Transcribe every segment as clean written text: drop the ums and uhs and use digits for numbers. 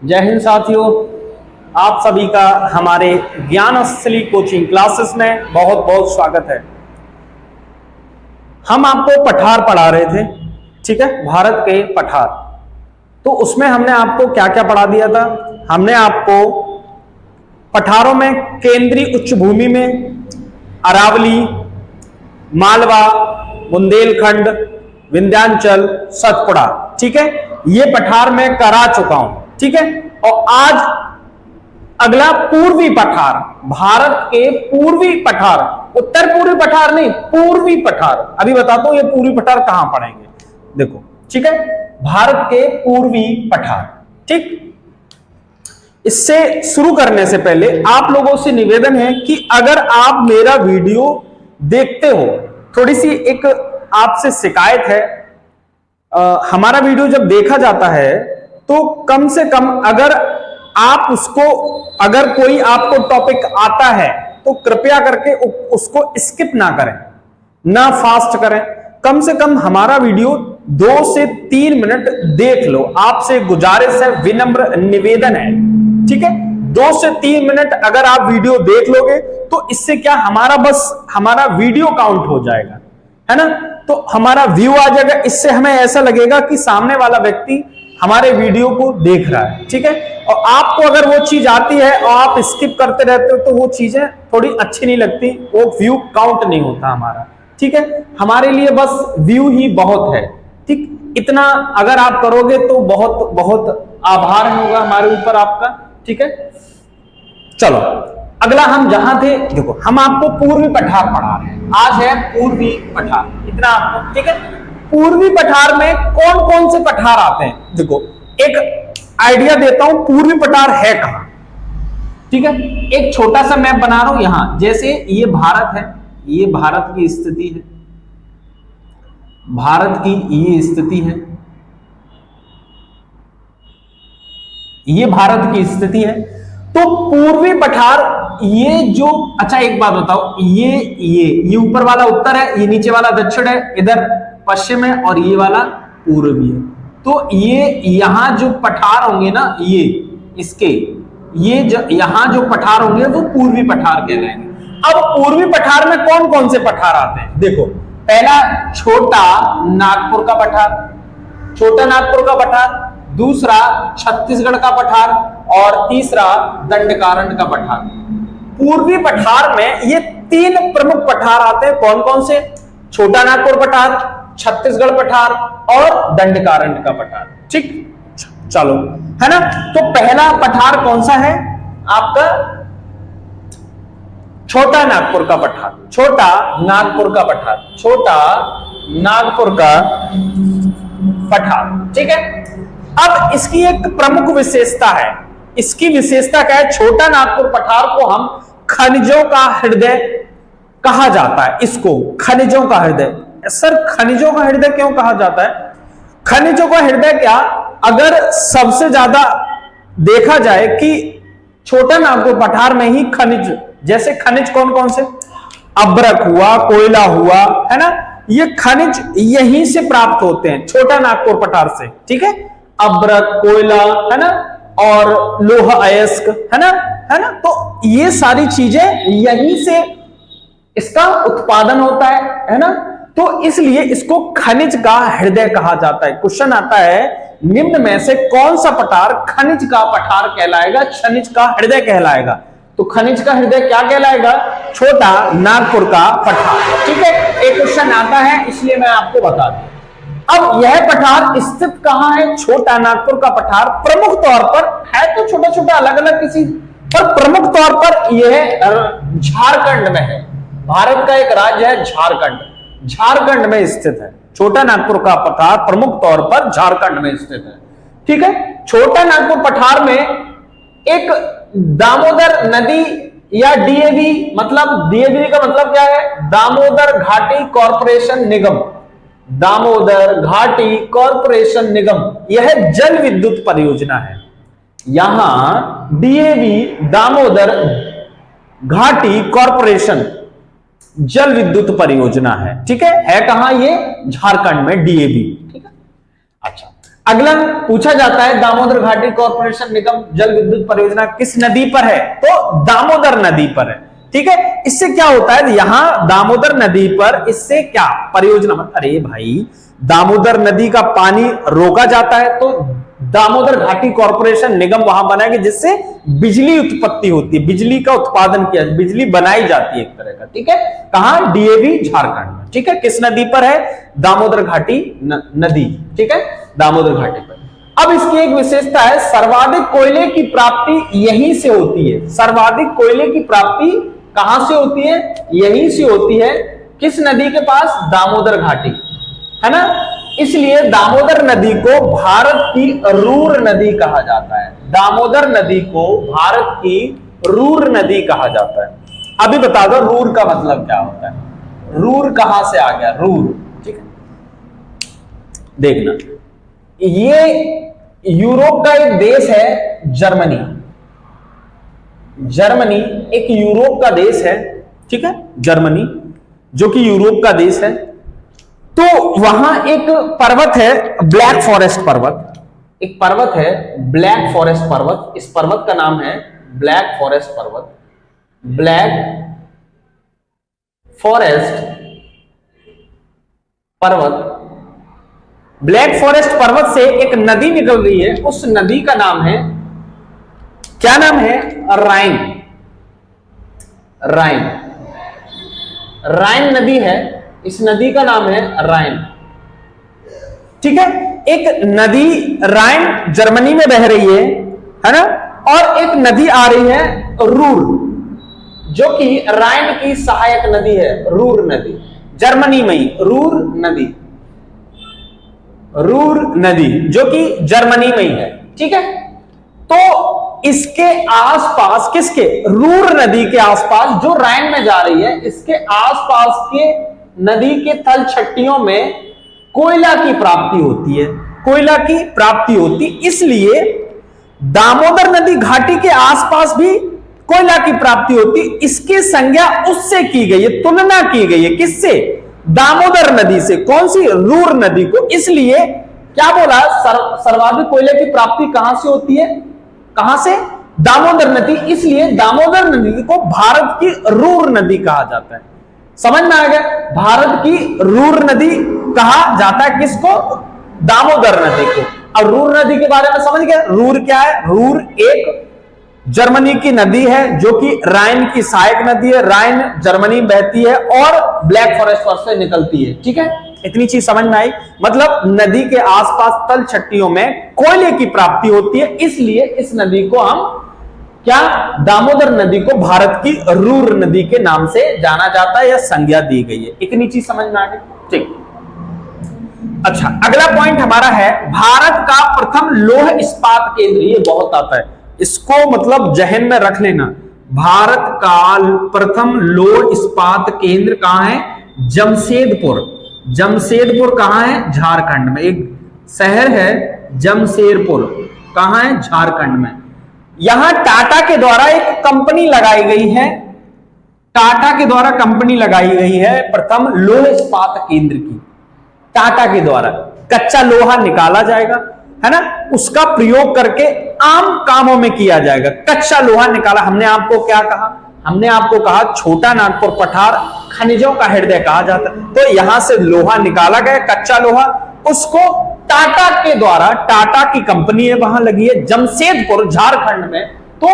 जय हिंद साथियों, आप सभी का हमारे ज्ञान असली कोचिंग क्लासेस में बहुत बहुत स्वागत है। हम आपको पठार पढ़ा रहे थे, ठीक है, भारत के पठार। तो उसमें हमने आपको क्या क्या पढ़ा दिया था। हमने आपको पठारों में केंद्रीय उच्च भूमि में अरावली, मालवा, बुंदेलखंड, विंध्याचल, सतपुड़ा, ठीक है, ये पठार मैं करा चुका हूं, ठीक है। और आज अगला पूर्वी पठार, भारत के पूर्वी पठार, उत्तर पूर्वी पठार नहीं, पूर्वी पठार। अभी बताता हूं ये पूर्वी पठार कहां पड़ेंगे, देखो, ठीक है, भारत के पूर्वी पठार, ठीक। इससे शुरू करने से पहले आप लोगों से निवेदन है कि अगर आप मेरा वीडियो देखते हो, थोड़ी सी एक आपसे शिकायत है, हमारा वीडियो जब देखा जाता है तो कम से कम अगर आप उसको, अगर कोई आपको टॉपिक आता है तो कृपया करके उसको स्किप ना करें, ना फास्ट करें। कम से कम हमारा वीडियो 2 से 3 मिनट देख लो। आपसे गुजारिश है, विनम्र निवेदन है, ठीक है। 2 से 3 मिनट अगर आप वीडियो देख लोगे तो इससे क्या हमारा वीडियो काउंट हो जाएगा, है ना, तो हमारा व्यू आ जाएगा। इससे हमें ऐसा लगेगा कि सामने वाला व्यक्ति हमारे वीडियो को देख रहा है, ठीक है। और आपको अगर वो चीज आती है और आप स्किप करते रहते हो तो वो चीजें थोड़ी अच्छी नहीं लगती, वो व्यू काउंट नहीं होता हमारा, ठीक है। हमारे लिए बस व्यू ही बहुत है, ठीक। इतना अगर आप करोगे तो बहुत बहुत आभार होगा हमारे ऊपर आपका, ठीक है। चलो अगला हम जहां थे, देखो हम आपको पूर्वी पठार पढ़ा रहे हैं। आज है पूर्वी पठार, इतना आपको, ठीक है। पूर्वी पठार में कौन कौन से पठार आते हैं, देखो एक आइडिया देता हूं पूर्वी पठार है कहां, ठीक है। एक छोटा सा मैप बना रहा हूं यहां, जैसे ये भारत है, ये भारत की स्थिति है, भारत की ये स्थिति है, ये भारत की स्थिति है। तो पूर्वी पठार ये जो, अच्छा एक बात बताओ, ये ऊपर वाला उत्तर है, ये नीचे वाला दक्षिण है, इधर पश्चिम है और ये वाला पूर्वी है। तो ये यहां जो पठार होंगे ना, ये इसके यहां जो पठार होंगे वो पूर्वी पठार कहलाएंगे। अब पूर्वी पठार में कौन कौन से पठार आते हैं, देखो पहला छोटा नागपुर का पठार, छोटा नागपुर का पठार, दूसरा छत्तीसगढ़ का पठार और तीसरा दंडकारण्य का पठार। पूर्वी पठार में ये 3 प्रमुख पठार आते हैं, कौन कौन से, छोटा नागपुर पठार, छत्तीसगढ़ पठार और दंडकारण्य का पठार, ठीक। चलो, है ना। तो पहला पठार कौन सा है आपका, छोटा नागपुर का पठार, छोटा नागपुर का पठार, छोटा नागपुर का पठार, ठीक है। अब इसकी एक प्रमुख विशेषता है, इसकी विशेषता क्या है, छोटा नागपुर पठार को हम खनिजों का हृदय कहा जाता है। इसको खनिजों का हृदय, सर खनिजों का हृदय क्यों कहा जाता है, खनिजों का हृदय क्या, अगर सबसे ज्यादा देखा जाए कि छोटा नागपुर पठार में ही खनिज, जैसे खनिज कौन कौन से, अब्रक हुआ, कोयला हुआ, है ना, ये खनिज यहीं से प्राप्त होते हैं, छोटा नागपुर पठार से, ठीक है। अब्रक, कोयला, है ना, और लोह अयस्क, है ना, है ना। तो ये सारी चीजें यहीं से इसका उत्पादन होता है ना। तो इसलिए इसको खनिज का हृदय कहा जाता है। क्वेश्चन आता है, निम्न में से कौन सा पठार खनिज का पठार कहलाएगा, खनिज का हृदय कहलाएगा। तो खनिज का हृदय क्या कहलाएगा, छोटा नागपुर का पठार, ठीक है। एक क्वेश्चन आता है, इसलिए मैं आपको बता दूं। अब यह पठार स्थित कहां है, छोटा नागपुर का पठार प्रमुख तौर पर है, तो छोटा छोटा अलग अलग किसी पर, प्रमुख तौर पर यह झारखंड में है। भारत का एक राज्य है झारखंड, झारखंड में स्थित है। छोटा नागपुर का पठार प्रमुख तौर पर झारखंड में स्थित है, ठीक है। छोटा नागपुर पठार में एक दामोदर नदी या डीएवी, मतलब डीएवी का मतलब क्या है, दामोदर घाटी कॉरपोरेशन निगम, दामोदर घाटी कॉरपोरेशन निगम, यह जल विद्युत परियोजना है। यहां डीएवी दामोदर घाटी कॉरपोरेशन जल विद्युत परियोजना है, ठीक है कहां, ये झारखंड में डीएवी, ठीक है। अच्छा अगला पूछा जाता है दामोदर घाटी कॉर्पोरेशन निगम जल विद्युत परियोजना किस नदी पर है, तो दामोदर नदी पर है। ठीक है, इससे क्या होता है, यहां दामोदर नदी पर इससे क्या परियोजना, अरे भाई दामोदर नदी का पानी रोका जाता है तो दामोदर घाटी कॉर्पोरेशन निगम वहां बनाएगी जिससे बिजली उत्पत्ति होती है, बिजली का उत्पादन किया, बिजली बनाई जाती है एक तरह का। ठीक है, कहां, डीएवी झारखंड में। ठीक है, किस नदी पर है, दामोदर घाटी नदी। ठीक है, दामोदर घाटी पर। अब इसकी एक विशेषता है, सर्वाधिक कोयले की प्राप्ति यहीं से होती है। सर्वाधिक कोयले की प्राप्ति कहां से होती है, यहीं से होती है। किस नदी के पास, दामोदर घाटी, है ना। इसलिए दामोदर नदी को भारत की रूर नदी कहा जाता है। दामोदर नदी को भारत की रूर नदी कहा जाता है। अभी बता दो रूर का मतलब क्या होता है, रूर कहां से आ गया, रूर। ठीक है, देखना, ये यूरोप का एक देश है, जर्मनी। जर्मनी एक यूरोप का देश है। ठीक है, जर्मनी जो कि यूरोप का देश है। तो वहां एक पर्वत है, ब्लैक फॉरेस्ट पर्वत। एक पर्वत है, ब्लैक फॉरेस्ट पर्वत। इस पर्वत का नाम है ब्लैक फॉरेस्ट पर्वत। ब्लैक फॉरेस्ट पर्वत। ब्लैक फॉरेस्ट पर्वत से एक नदी निकल रही है, उस नदी का नाम है, क्या नाम है, राइन। राइन, राइन नदी है, इस नदी का नाम है राइन। ठीक है, एक नदी राइन जर्मनी में बह रही है ना, और एक नदी आ रही है रूर, जो कि राइन की सहायक नदी है, रूर नदी, जर्मनी में ही रूर नदी, रूर नदी जो कि जर्मनी में ही है। ठीक है, तो इसके आसपास, किसके, रूर नदी के आसपास, जो राइन में जा रही है, इसके आसपास के नदी के तल छट्टियों में कोयला की प्राप्ति होती है, कोयला की प्राप्ति होती, इसलिए दामोदर नदी घाटी के आसपास भी कोयला की प्राप्ति होती। इसकी संज्ञा उससे की गई है, तुलना की गई है, किससे, दामोदर नदी से। कौन सी, रूर नदी को। इसलिए क्या बोला, सर्वाधिक कोयले की प्राप्ति कहां से होती है, कहां से, दामोदर नदी। इसलिए दामोदर नदी को भारत की रूर नदी कहा जाता है। समझ में आ गया, भारत की रूर नदी कहा जाता है किसको, दामोदर नदी को। अब रूर नदी के बारे में समझ गए, रूर क्या है, रूर एक जर्मनी की नदी है जो कि राइन की सहायक नदी है। राइन जर्मनी में बहती है और ब्लैक फॉरेस्ट से निकलती है। ठीक है, इतनी चीज समझ में आई। मतलब नदी के आसपास तल छट्टियों में कोयले की प्राप्ति होती है, इसलिए इस नदी को हम क्या, दामोदर नदी को भारत की रूर नदी के नाम से जाना जाता है या संज्ञा दी गई है। इतनी चीज समझ में आ गई। ठीक, अच्छा, अगला पॉइंट हमारा है भारत का प्रथम लौह इस्पात केंद्र। ये बहुत आता है, इसको मतलब जहन में रख लेना। भारत का प्रथम लौह इस्पात केंद्र कहां है, जमशेदपुर। जमशेदपुर कहां है, झारखंड में। एक शहर है जमशेदपुर, कहां है, झारखंड में। यहां टाटा के द्वारा एक कंपनी लगाई गई है, टाटा के द्वारा कंपनी लगाई गई है प्रथम लौह इस्पात केंद्र की। टाटा के द्वारा कच्चा लोहा निकाला जाएगा, है ना, उसका प्रयोग करके आम कामों में किया जाएगा। कच्चा लोहा निकाला, हमने आपको क्या कहा, हमने आपको कहा छोटा नागपुर पठार खनिजों का हृदय कहा जाता है। तो यहां से लोहा निकाला गया, कच्चा लोहा, उसको टाटा के द्वारा, टाटा की कंपनी है वहां लगी है जमशेदपुर झारखंड में। तो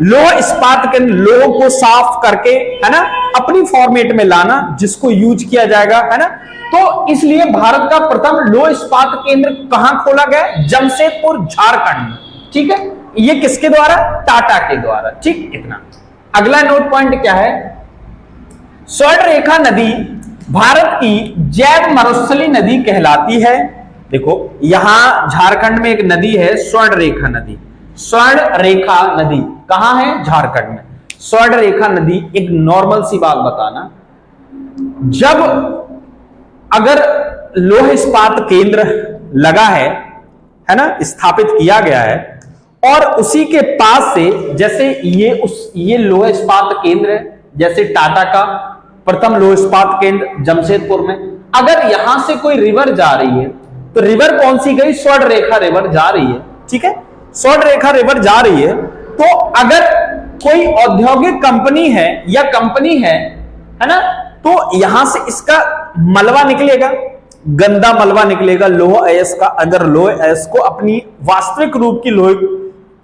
लोह इस्पात के लोह को साफ करके, है ना, अपनी फॉर्मेट में लाना जिसको यूज किया जाएगा, है ना। तो इसलिए भारत का प्रथम लोह इस्पात केंद्र कहां खोला गया, जमशेदपुर झारखंड में। ठीक है, ये किसके द्वारा, टाटा के द्वारा। ठीक, इतना। अगला नोट पॉइंट क्या है, स्वर्णरेखा नदी भारत की जैव मरुस्थली नदी कहलाती है। देखो यहां झारखंड में एक नदी है स्वर्णरेखा नदी। स्वर्णरेखा नदी कहां है, झारखंड में। स्वर्णरेखा नदी, एक नॉर्मल सी बात बताना, जब अगर लौह इस्पात केंद्र लगा है ना, स्थापित किया गया है, और उसी के पास से, जैसे ये लौह इस्पात केंद्र है, जैसे टाटा का प्रथम लौह इस्पात केंद्र जमशेदपुर में, अगर यहां से कोई रिवर जा रही है तो रिवर कौन सी गई? स्वर्ण रेखा रिवर जा रही है, ठीक है, स्वर्ण रेखा रिवर जा रही है। तो अगर कोई औद्योगिक कंपनी है या कंपनी है ना, तो यहां से इसका मलबा निकलेगा, गंदा मलबा निकलेगा लौह अयस्क का। अगर लौह अयस्क को अपनी वास्तविक रूप की लोहे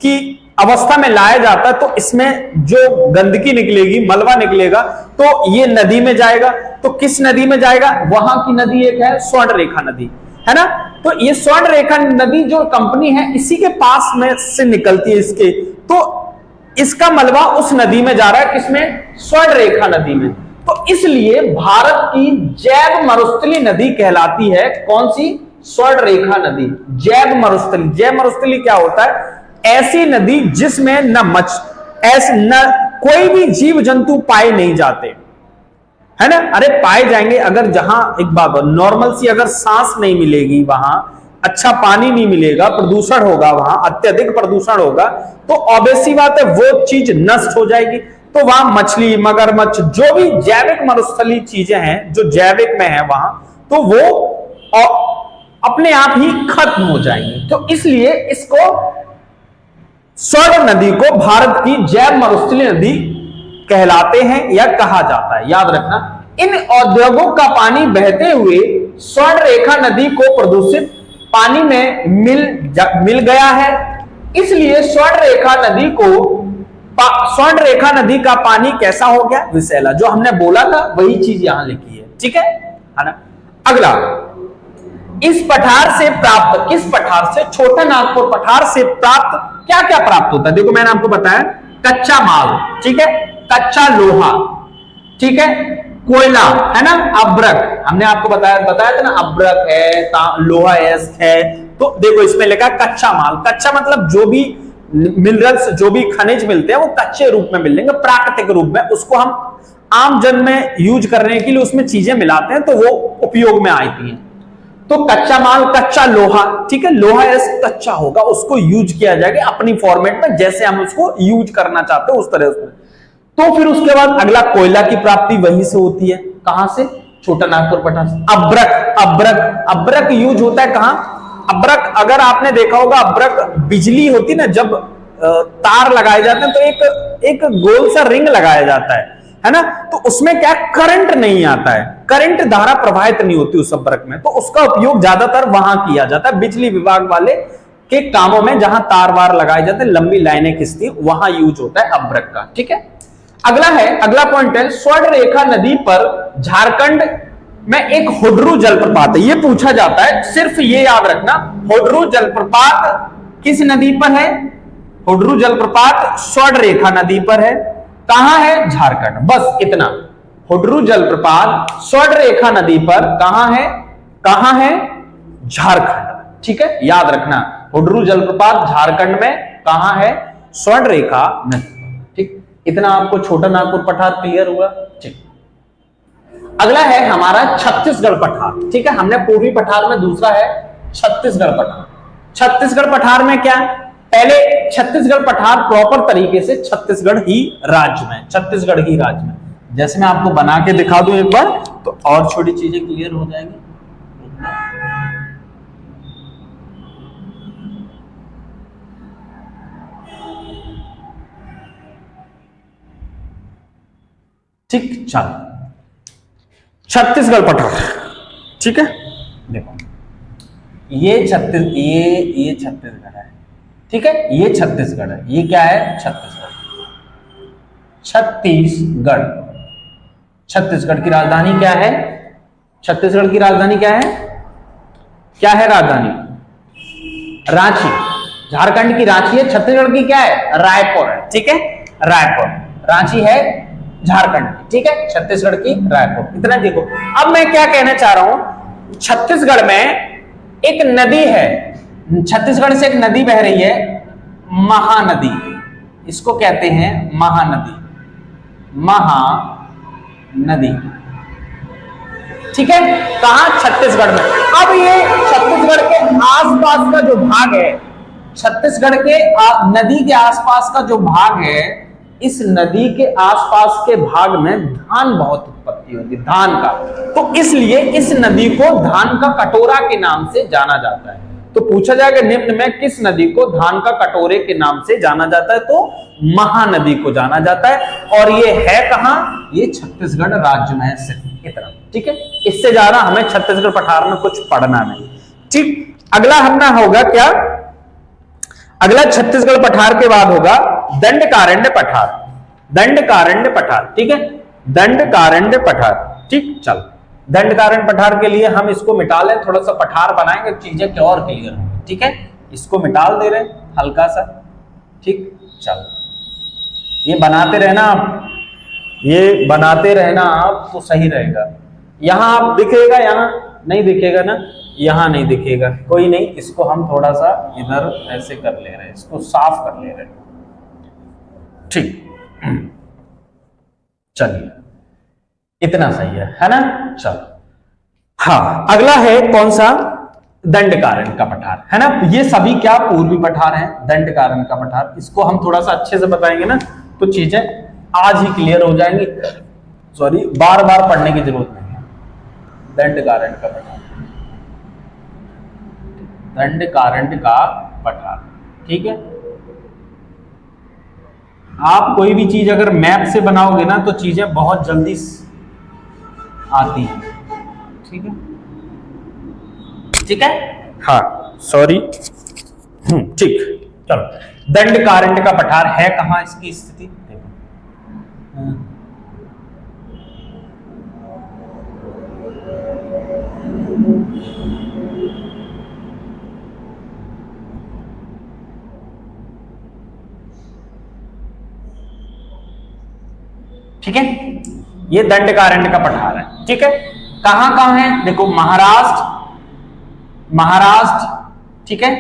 की अवस्था में लाया जाता है तो इसमें जो गंदगी निकलेगी, मलबा निकलेगा, तो ये नदी में जाएगा। तो किस नदी में जाएगा? वहां की नदी एक है स्वर्ण रेखा नदी, है ना। तो ये स्वर्ण रेखा नदी जो कंपनी है इसी के पास में से निकलती है इसके, तो इसका मलबा उस नदी में जा रहा है, किसमें? स्वर्ण रेखा नदी में। तो इसलिए भारत की जैव मरुस्थली नदी कहलाती है कौन सी? स्वर्ण रेखा नदी। जैव मरुस्थली, जैव मरुस्थली क्या होता है? ऐसी नदी जिसमें न कोई भी जीव जंतु पाए नहीं जाते, है ना। अरे पाए जाएंगे, अगर जहां एक बात नॉर्मल सी अगर सांस नहीं मिलेगी, वहां अच्छा पानी नहीं मिलेगा, प्रदूषण होगा, वहां अत्यधिक प्रदूषण होगा, तो ऑब्वियसली बात है वो चीज नष्ट हो जाएगी। तो वहां मछली, मगरमच्छ, जो भी जैविक मरुस्थली चीजें हैं जो जैविक में है वहां, तो वो अपने आप ही खत्म हो जाएंगे। तो इसलिए इसको स्वर्ण नदी को भारत की जैव मरुस्थली नदी कहलाते हैं या कहा जाता है, याद रखना। इन उद्योगों का पानी बहते हुए स्वर्ण रेखा नदी को प्रदूषित पानी में मिल गया है, इसलिए स्वर्ण रेखा नदी का पानी कैसा हो गया? विषैला। जो हमने बोला था वही चीज यहां लिखी है, ठीक है ना। अगला, इस पठार से प्राप्त, किस पठार से? छोटा नागपुर पठार से प्राप्त क्या क्या प्राप्त होता है? देखो मैंने आपको बताया कच्चा माल, ठीक है, कच्चा लोहा, ठीक है, कोयला, है ना, अब्रक, हमने आपको बताया था ना, अब्रक है, लोहा अयस्क है। तो देखो इसमें लिखा कच्चा माल। कच्चा मतलब जो भी मिनरल्स, जो भी खनिज मिलते हैं वो कच्चे रूप में मिलेंगे, प्राकृतिक रूप में। उसको हम आम जन में यूज करने के लिए उसमें चीजें मिलाते हैं तो वो उपयोग में आती हैं। तो कच्चा माल, कच्चा लोहा, ठीक है, लोहा अयस्क कच्चा होगा, उसको यूज किया जाएगा अपनी फॉर्मेट में, जैसे हम उसको यूज करना चाहते हैं उस तरह से। तो फिर उसके बाद अगला कोयला की प्राप्ति वहीं से होती है, कहां से? छोटा नागपुर पठार से। अब्रक, अब्रक, अब्रक यूज होता है कहां? अब्रक, अगर आपने देखा होगा, अब्रक बिजली होती ना, जब तार लगाए जाते हैं तो एक गोल सा रिंग लगाया जाता है ना, तो उसमें क्या करंट नहीं आता है, करंट धारा प्रवाहित नहीं होती उस अब्रक में, तो उसका उपयोग ज्यादातर वहां किया जाता है बिजली विभाग वाले के कामों में, जहां तार वार लगाए जाते हैं, लंबी लाइनें खिंचती, वहां यूज होता है अब्रक का, ठीक है। अगला पॉइंट है, स्वर्ण रेखा नदी पर झारखंड में एक हुड्रू जलप्रपात है। ये पूछा जाता है, सिर्फ ये याद रखना, हुड्रू जलप्रपात किस नदी पर है? हुड्रू जलप्रपात स्वर्ण रेखा नदी पर है। कहां है? झारखंड। बस इतना, हुड्रू जलप्रपात स्वर्ण रेखा नदी पर कहां है? कहां है? झारखंड, ठीक है, याद रखना, हुड्रू जलप्रपात झारखंड में कहां है? स्वर्ण रेखा नदी, ठीक। इतना आपको छोटा नागपुर पठार क्लियर हुआ, ठीक। अगला है हमारा छत्तीसगढ़ पठार, ठीक है, हमने पूर्वी पठार में, दूसरा है छत्तीसगढ़ पठार। छत्तीसगढ़ पठार में क्या? पहले छत्तीसगढ़ पठार प्रॉपर तरीके से छत्तीसगढ़ ही राज्य में, छत्तीसगढ़ ही राज्य में, जैसे मैं आपको बना के दिखा दूं एक बार तो और छोटी चीजें क्लियर हो जाएंगी। ठीक, चलो छत्तीसगढ़ पठार, ठीक है, देखो ये छत्तीसगढ़ है, ठीक है, ये छत्तीसगढ़ है, ये क्या है? छत्तीसगढ़। छत्तीसगढ़, छत्तीसगढ़ की राजधानी क्या है? छत्तीसगढ़ की राजधानी क्या है? क्या है राजधानी? रांची। झारखंड की रांची है, छत्तीसगढ़ की क्या है? रायपुर है, ठीक है, रायपुर। रांची है झारखंड, ठीक है, छत्तीसगढ़ की रायपुर। इतना देखो। अब मैं क्या कहना चाह रहा हूं, छत्तीसगढ़ में एक नदी है, छत्तीसगढ़ से एक नदी बह रही है, महानदी, इसको कहते हैं महानदी, महानदी, ठीक है, कहां? छत्तीसगढ़ में। अब ये छत्तीसगढ़ के आसपास का जो भाग है, छत्तीसगढ़ के नदी के आसपास का जो भाग है, इस नदी के आसपास के भाग में धान बहुत उत्पत्ति होती है, धान का। तो इसलिए इस नदी को धान का कटोरा के नाम से जाना जाता है। तो पूछा जाएगा निम्न में किस नदी को धान का कटोरे के नाम से जाना जाता है, तो महानदी को जाना जाता है। और ये है कहां, ये छत्तीसगढ़ राज्य में है स्थित। इतना ठीक है, इससे ज्यादा हमें छत्तीसगढ़ पठार में कुछ पढ़ना नहीं। ठीक, अगला हमने होगा क्या, अगला छत्तीसगढ़ पठार के बाद होगा दंडकारण्य पठार। दंडकारण्य पठार, ठीक है, दंडकारण्य पठार। ठीक, चल दंडकारण्य पठार के लिए हम इसको मिटा लें, थोड़ा सा पठार बनाएंगे, चीजें क्या और क्लियर होंगी। ठीक है, इसको मिटाल दे रहे हल्का सा। ठीक, चल ये बनाते रहना आप, ये बनाते रहना आप तो सही रहेगा। यहां आप दिखेगा, यहां नहीं दिखेगा ना, यहां नहीं दिखेगा, कोई नहीं, इसको हम थोड़ा सा इधर ऐसे कर ले रहे हैं, इसको साफ कर ले रहे हैं। ठीक, चलिए इतना सही है ना। चलो हाँ, अगला है कौन सा, दंडकारण्य का पठार, है ना। ये सभी क्या पूर्वी पठार हैं, दंडकारण्य का पठार। इसको हम थोड़ा सा अच्छे से बताएंगे ना तो चीजें आज ही क्लियर हो जाएंगी, सॉरी बार बार पढ़ने की जरूरत नहीं है। दंडकारण्य का पठार, दंडकारण्य का पठार, ठीक है। आप कोई भी चीज अगर मैप से बनाओगे ना तो चीजें बहुत जल्दी आती है, ठीक है, ठीक है, हाँ सॉरी, ठीक। चलो दंडकारण्य का पठार है कहां, इसकी स्थिति देखो। ठीक है, ये दंडकारण्य का पठार है, ठीक है। कहां कहां है देखो, महाराष्ट्र, महाराष्ट्र, ठीक है,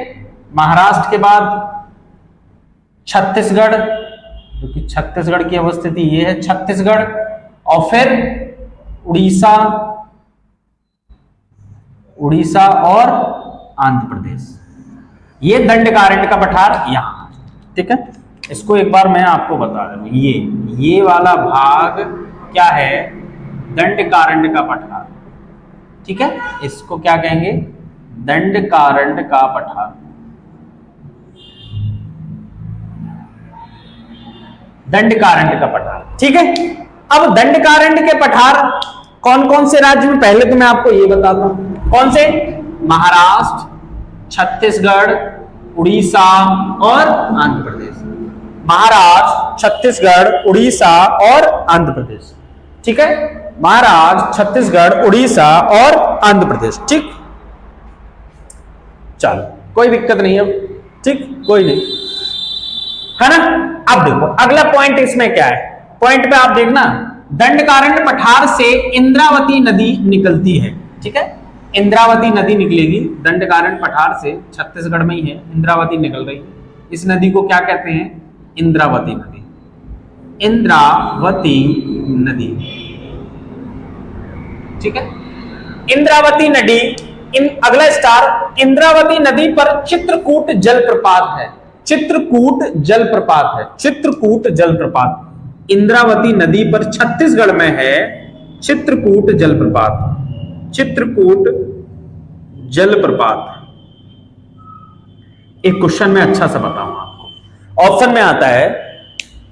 महाराष्ट्र के बाद छत्तीसगढ़, जो कि छत्तीसगढ़ की अवस्थिति ये है छत्तीसगढ़, और फिर उड़ीसा, उड़ीसा और आंध्र प्रदेश। ये दंडकारण्य का पठार यहां, ठीक है। इसको एक बार मैं आपको बता दूं, ये वाला भाग क्या है, दंडकारण्य का पठार, ठीक है। इसको क्या कहेंगे, दंडकारण्य का पठार। दंडकारण्य का पठार, ठीक है। अब दंडकारण्य के पठार कौन कौन से राज्य में, पहले तो मैं आपको ये बताता हूं कौन से, महाराष्ट्र, छत्तीसगढ़, उड़ीसा और आंध्र प्रदेश। महाराष्ट्र, छत्तीसगढ़, उड़ीसा और आंध्र प्रदेश, ठीक है। महाराष्ट्र, छत्तीसगढ़, उड़ीसा और आंध्र प्रदेश, ठीक। चलो कोई दिक्कत नहीं है, ठीक, कोई नहीं, है ना। अब देखो अगला पॉइंट इसमें क्या है, पॉइंट पे आप देखना, दंडकारण्य पठार से इंद्रावती नदी निकलती है, ठीक है। इंद्रावती नदी निकलेगी दंडकारण्य पठार से, छत्तीसगढ़ में ही है, इंद्रावती निकल रही है। इस नदी को क्या कहते हैं, इंद्रावती नदी, इंद्रावती नदी, ठीक है। इंद्रावती नदी, अगला स्टार, इंद्रावती नदी पर चित्रकूट जलप्रपात है, चित्रकूट जलप्रपात है, चित्रकूट जलप्रपात इंद्रावती नदी पर छत्तीसगढ़ में है, चित्रकूट जलप्रपात, चित्रकूट जलप्रपात। एक क्वेश्चन में अच्छा सा बताऊं आपको, ऑप्शन में आता है,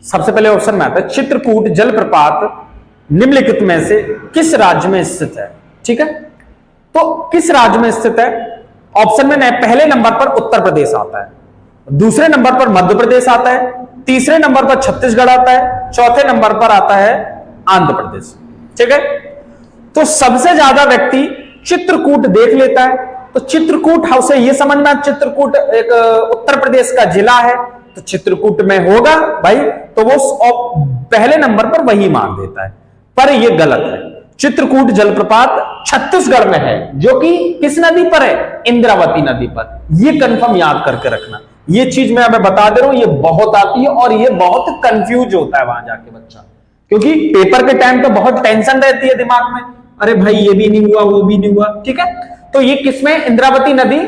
सबसे पहले ऑप्शन में आता है चित्रकूट जलप्रपात निम्नलिखित में से किस राज्य में स्थित है, ठीक है। तो किस राज्य में स्थित है, ऑप्शन में पहले नंबर पर उत्तर प्रदेश आता है, दूसरे नंबर पर मध्य प्रदेश आता है, तीसरे नंबर पर छत्तीसगढ़ आता है, चौथे नंबर पर आता है आंध्र प्रदेश, ठीक है। तो सबसे ज्यादा व्यक्ति चित्रकूट देख लेता है, तो चित्रकूट से ये समझना, चित्रकूट एक उत्तर प्रदेश का जिला है, तो चित्रकूट में होगा भाई, तो वो पहले नंबर पर वही मान देता है, पर ये गलत है। चित्रकूट जलप्रपात छत्तीसगढ़ में है, जो कि किस नदी पर है, इंद्रावती नदी पर। ये कंफर्म याद करके रखना, ये चीज मैं अभी बता दे रहा हूं, ये बहुत आती है और ये बहुत कंफ्यूज होता है वहां जाके बच्चा, क्योंकि पेपर के टाइम तो बहुत टेंशन रहती है दिमाग में, अरे भाई ये भी नहीं हुआ, वो भी नहीं हुआ, ठीक है। तो ये किसमें, इंद्रावती नदी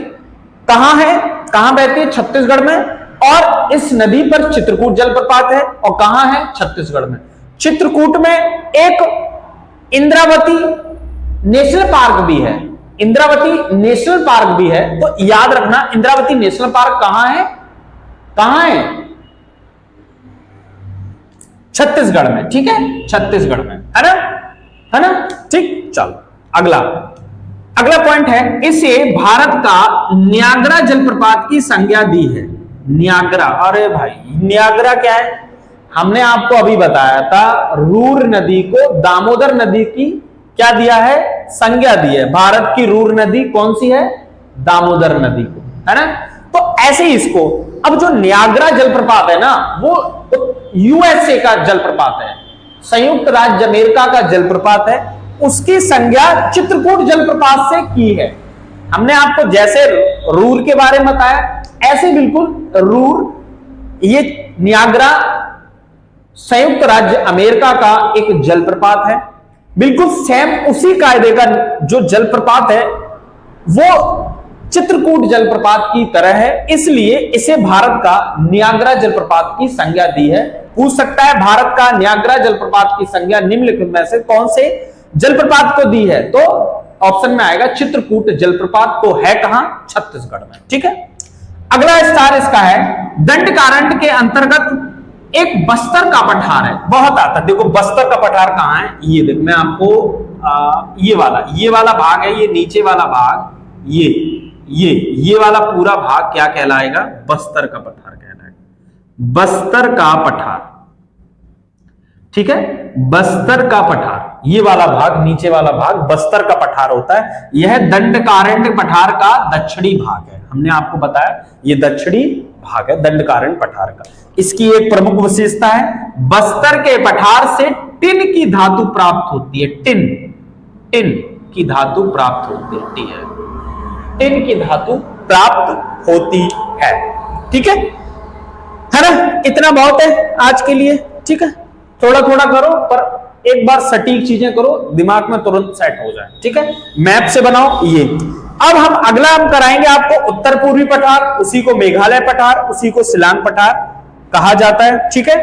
कहां है, कहां बहती है, छत्तीसगढ़ में, और इस नदी पर चित्रकूट जलप्रपात है, और कहां है? छत्तीसगढ़ में। चित्रकूट में एक इंद्रावती नेशनल पार्क भी है, इंद्रावती नेशनल पार्क भी है। तो याद रखना इंद्रावती नेशनल पार्क कहां है? कहां है? छत्तीसगढ़ में, ठीक है, छत्तीसगढ़ में, है ना, है ना, ठीक। चलो अगला पॉइंट है, इसे भारत का न्यागरा जलप्रपात की संज्ञा दी है। न्यागरा, अरे भाई न्यागरा क्या है? हमने आपको अभी बताया था, रूर नदी को दामोदर नदी की क्या दिया है? संज्ञा दी है। भारत की रूर नदी कौन सी है? दामोदर नदी को, है ना। तो ऐसे ही इसको, अब जो न्यागरा जलप्रपात है ना, वो यूएसए का जलप्रपात है, संयुक्त राज्य अमेरिका का जलप्रपात है। उसकी संज्ञा चित्रकूट जलप्रपात से की है। हमने आपको जैसे रूर के बारे में बताया, ऐसे बिल्कुल रूर, ये न्यागरा संयुक्त राज्य अमेरिका का एक जलप्रपात है। बिल्कुल सेम उसी कायदे का जो जलप्रपात है वो चित्रकूट जलप्रपात की तरह है, इसलिए इसे भारत का न्यागरा जलप्रपात की संज्ञा दी है। पूछ सकता है भारत का न्यागरा जलप्रपात की संज्ञा निम्नलिखित में से कौन से जलप्रपात को दी है? तो ऑप्शन में आएगा चित्रकूट जलप्रपात। तो है कहां? छत्तीसगढ़ में, ठीक है। अगला स्टार इसका है, दंडकारण्य के अंतर्गत एक बस्तर का पठार है। बहुत आता, देखो बस्तर का पठार कहां है? ये देख, मैं आपको ये वाला भाग है, ये नीचे वाला भाग, ये वाला पूरा भाग क्या कहलाएगा? बस्तर का पठार कहलाएगा। बस्तर का पठार, ठीक है, बस्तर का पठार, ये वाला भाग, नीचे वाला भाग बस्तर का पठार होता है। यह दंडकारण्य पठार का दक्षिणी भाग है। हमने आपको बताया ये दक्षिणी भाग है दंडकारण्य पठार का। इसकी एक प्रमुख विशेषता है, बस्तर के पठार से टिन की धातु प्राप्त होती है। टिन की धातु प्राप्त होती है, टिन की धातु प्राप्त होती है, ठीक है ना। इतना बहुत है आज के लिए, ठीक है। थोड़ा थोड़ा करो, पर एक बार सटीक चीजें करो, दिमाग में तुरंत सेट हो जाए, ठीक है। मैप से बनाओ ये। अब अगला हम कराएंगे आपको उत्तर पूर्वी पठार, उसी को मेघालय पठार, उसी को शिलांग पठार कहा जाता है, ठीक है।